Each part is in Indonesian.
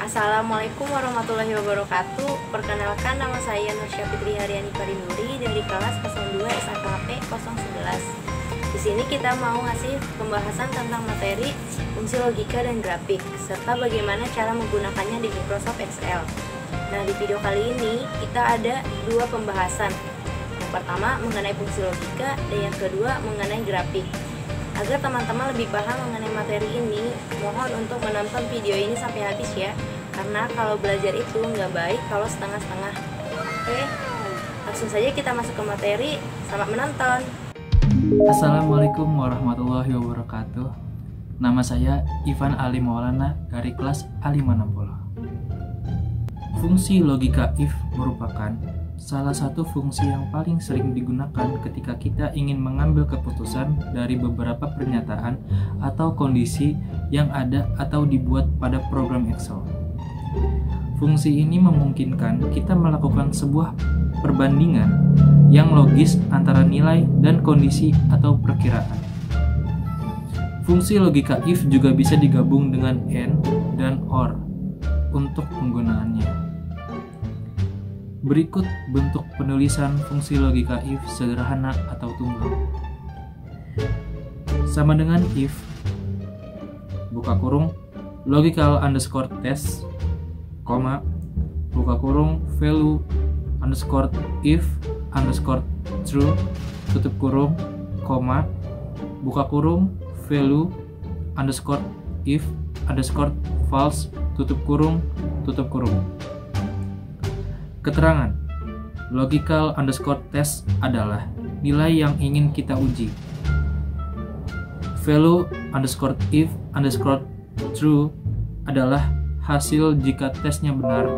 Assalamualaikum warahmatullahi wabarakatuh. Perkenalkan, nama saya Nursya Fitri Haryani Parinuri dari kelas 02 SAKP 011. Di sini kita mau ngasih pembahasan tentang materi fungsi logika dan grafik serta bagaimana cara menggunakannya di Microsoft Excel. Nah, di video kali ini kita ada dua pembahasan. Yang pertama mengenai fungsi logika dan yang kedua mengenai grafik. Agar teman-teman lebih paham mengenai materi ini, mohon untuk menonton video ini sampai habis ya. Karena kalau belajar itu nggak baik kalau setengah-setengah. Oke, langsung saja kita masuk ke materi. Selamat menonton. Assalamualaikum warahmatullahi wabarakatuh. Nama saya Ivan Ali Maulana dari kelas A560. Fungsi logika if merupakan salah satu fungsi yang paling sering digunakan ketika kita ingin mengambil keputusan dari beberapa pernyataan atau kondisi yang ada atau dibuat pada program Excel. Fungsi ini memungkinkan kita melakukan sebuah perbandingan yang logis antara nilai dan kondisi atau perkiraan. Fungsi logika if juga bisa digabung dengan and dan or untuk penggunaannya. Berikut bentuk penulisan fungsi logika if sederhana atau tunggal. Sama dengan if, buka kurung, logical underscore test, koma, buka kurung, value underscore if underscore true, tutup kurung, koma, buka kurung, value underscore if underscore false, tutup kurung, tutup kurung. Keterangan logical underscore test adalah nilai yang ingin kita uji. Value underscore if underscore true adalah hasil jika tesnya benar,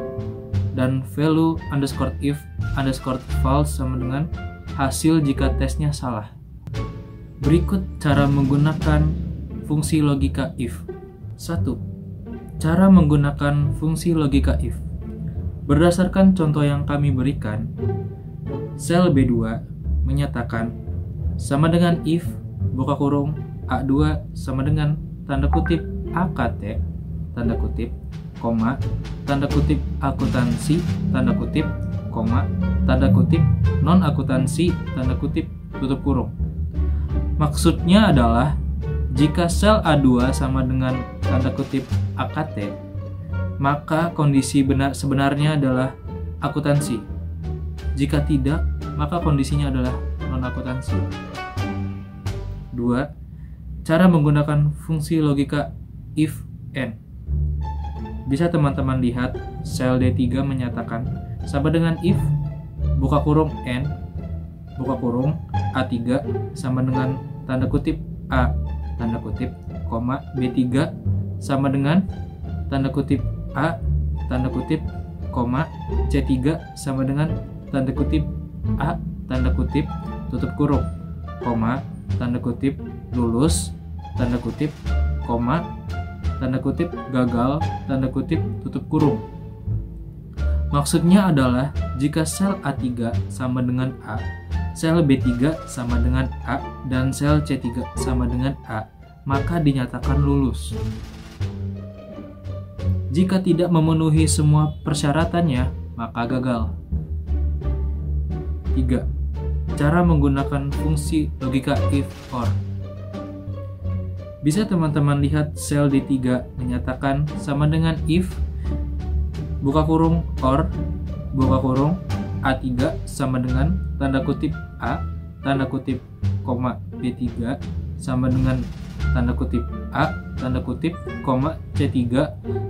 dan value underscore if underscore false sama dengan hasil jika tesnya salah. Berikut cara menggunakan fungsi logika if. 1. Cara menggunakan fungsi logika if. Berdasarkan contoh yang kami berikan, sel B2 menyatakan sama dengan if, buka kurung, A2 sama dengan tanda kutip AKT, tanda kutip, koma, tanda kutip akuntansi, tanda kutip, koma, tanda kutip non-akuntansi, tanda kutip, tutup kurung. Maksudnya adalah jika sel A2 sama dengan tanda kutip AKT, maka kondisi sebenarnya adalah akuntansi. Jika tidak, maka kondisinya adalah non-akuntansi. 2. Cara menggunakan fungsi logika if and. Bisa teman-teman lihat sel D3 menyatakan sama dengan if, buka kurung and, buka kurung, A3 sama dengan tanda kutip A, tanda kutip, koma, B3 sama dengan tanda kutip A, tanda kutip, koma, C3 sama dengan tanda kutip A, tanda kutip, tutup kurung, koma, tanda kutip, lulus, tanda kutip, koma, tanda kutip, gagal, tanda kutip, tutup kurung. Maksudnya adalah jika sel A3 sama dengan A, sel B3 sama dengan A, dan sel C3 sama dengan A, maka dinyatakan lulus. Jika tidak memenuhi semua persyaratannya, maka gagal. 3. Cara menggunakan fungsi logika if or. Bisa teman-teman lihat sel D3 menyatakan sama dengan if, buka kurung, or, buka kurung, A3 sama dengan tanda kutip A, tanda kutip, koma, B3 sama dengan tanda kutip A, tanda kutip, koma, C3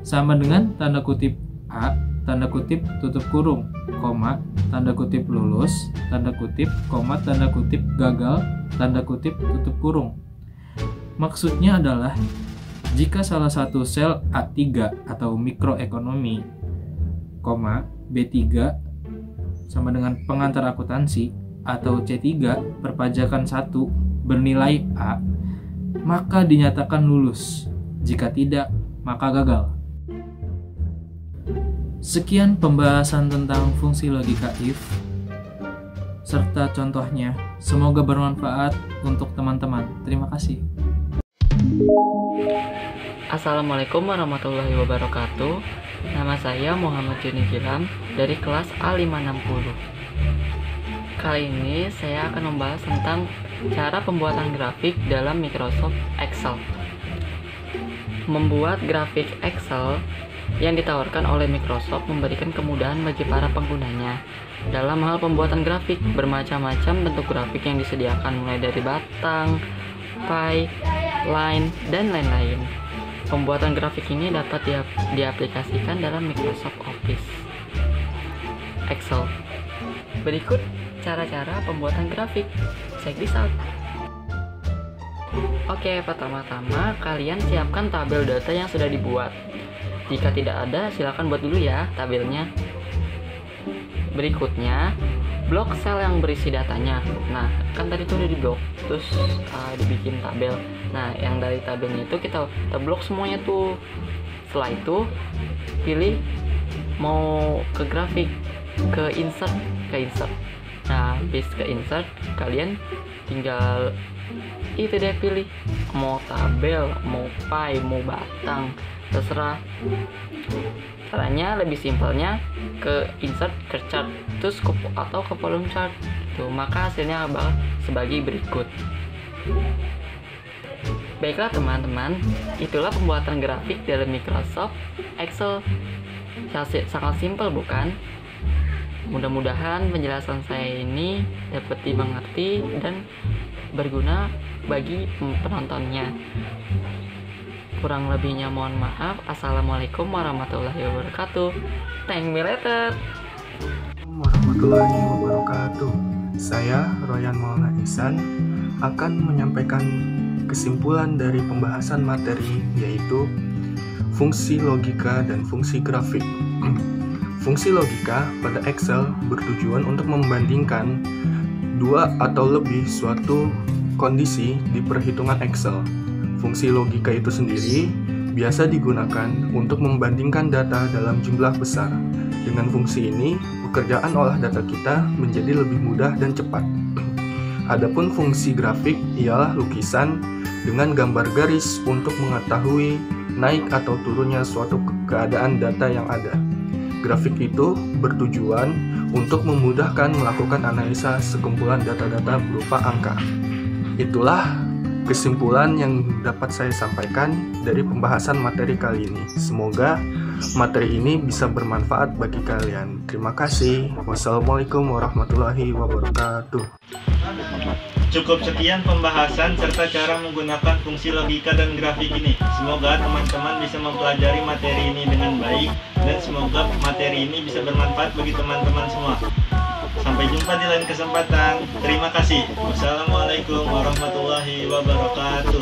sama dengan tanda kutip A, tanda kutip, tutup kurung, koma, tanda kutip lulus, tanda kutip, koma, tanda kutip gagal, tanda kutip, tutup kurung. Maksudnya adalah jika salah satu sel A3 atau mikroekonomi, koma, B3 sama dengan pengantar akuntansi atau C3 perpajakan 1 bernilai A, maka dinyatakan lulus. Jika tidak, maka gagal. Sekian pembahasan tentang fungsi logika if serta contohnya. Semoga bermanfaat untuk teman-teman. Terima kasih. Assalamualaikum warahmatullahi wabarakatuh. Nama saya Muhammad Joni Gilam dari kelas A560. Kali ini saya akan membahas tentang cara pembuatan grafik dalam Microsoft Excel. Membuat grafik Excel yang ditawarkan oleh Microsoft memberikan kemudahan bagi para penggunanya. Dalam hal pembuatan grafik, bermacam-macam bentuk grafik yang disediakan mulai dari batang, pie, line, dan lain-lain. Pembuatan grafik ini dapat diaplikasikan dalam Microsoft Office Excel. Berikut cara-cara pembuatan grafik. Check this out. Oke, pertama-tama kalian siapkan tabel data yang sudah dibuat. Jika tidak ada, silakan buat dulu ya tabelnya. Berikutnya, blok sel yang berisi datanya. Nah, kan tadi tuh udah diblok, terus dibikin tabel. Nah, yang dari tabelnya itu kita blok semuanya tuh. Setelah itu, pilih mau ke grafik, ke insert. Nah, habis ke insert, kalian tinggal itu deh pilih mau tabel, mau pie, mau batang, terserah. Caranya lebih simpelnya ke insert ke chart, terus atau ke volume chart. Tuh, maka hasilnya bakal sebagai berikut. Baiklah teman-teman, itulah pembuatan grafik dalam Microsoft Excel. Sangat simpel bukan? Mudah-mudahan penjelasan saya ini dapat dimengerti dan berguna bagi penontonnya. Kurang lebihnya mohon maaf. Assalamualaikum warahmatullahi wabarakatuh. Thank me later. Warahmatullahi wabarakatuh. Saya Royan Maulana Ihsan akan menyampaikan kesimpulan dari pembahasan materi, yaitu fungsi logika dan fungsi grafik. Fungsi logika pada Excel bertujuan untuk membandingkan dua atau lebih suatu kondisi di perhitungan Excel. Fungsi logika itu sendiri biasa digunakan untuk membandingkan data dalam jumlah besar. Dengan fungsi ini, pekerjaan olah data kita menjadi lebih mudah dan cepat. Adapun fungsi grafik ialah lukisan dengan gambar garis untuk mengetahui naik atau turunnya suatu keadaan data yang ada. Grafik itu bertujuan untuk memudahkan melakukan analisa sekumpulan data-data berupa angka. Itulah kesimpulan yang dapat saya sampaikan dari pembahasan materi kali ini. Semoga materi ini bisa bermanfaat bagi kalian. Terima kasih. Wassalamualaikum warahmatullahi wabarakatuh. Cukup sekian pembahasan serta cara menggunakan fungsi logika dan grafik ini. Semoga teman-teman bisa mempelajari materi ini dengan baik dan semoga materi ini bisa bermanfaat bagi teman-teman semua. Sampai jumpa di lain kesempatan. Terima kasih. Wassalamualaikum warahmatullahi wabarakatuh.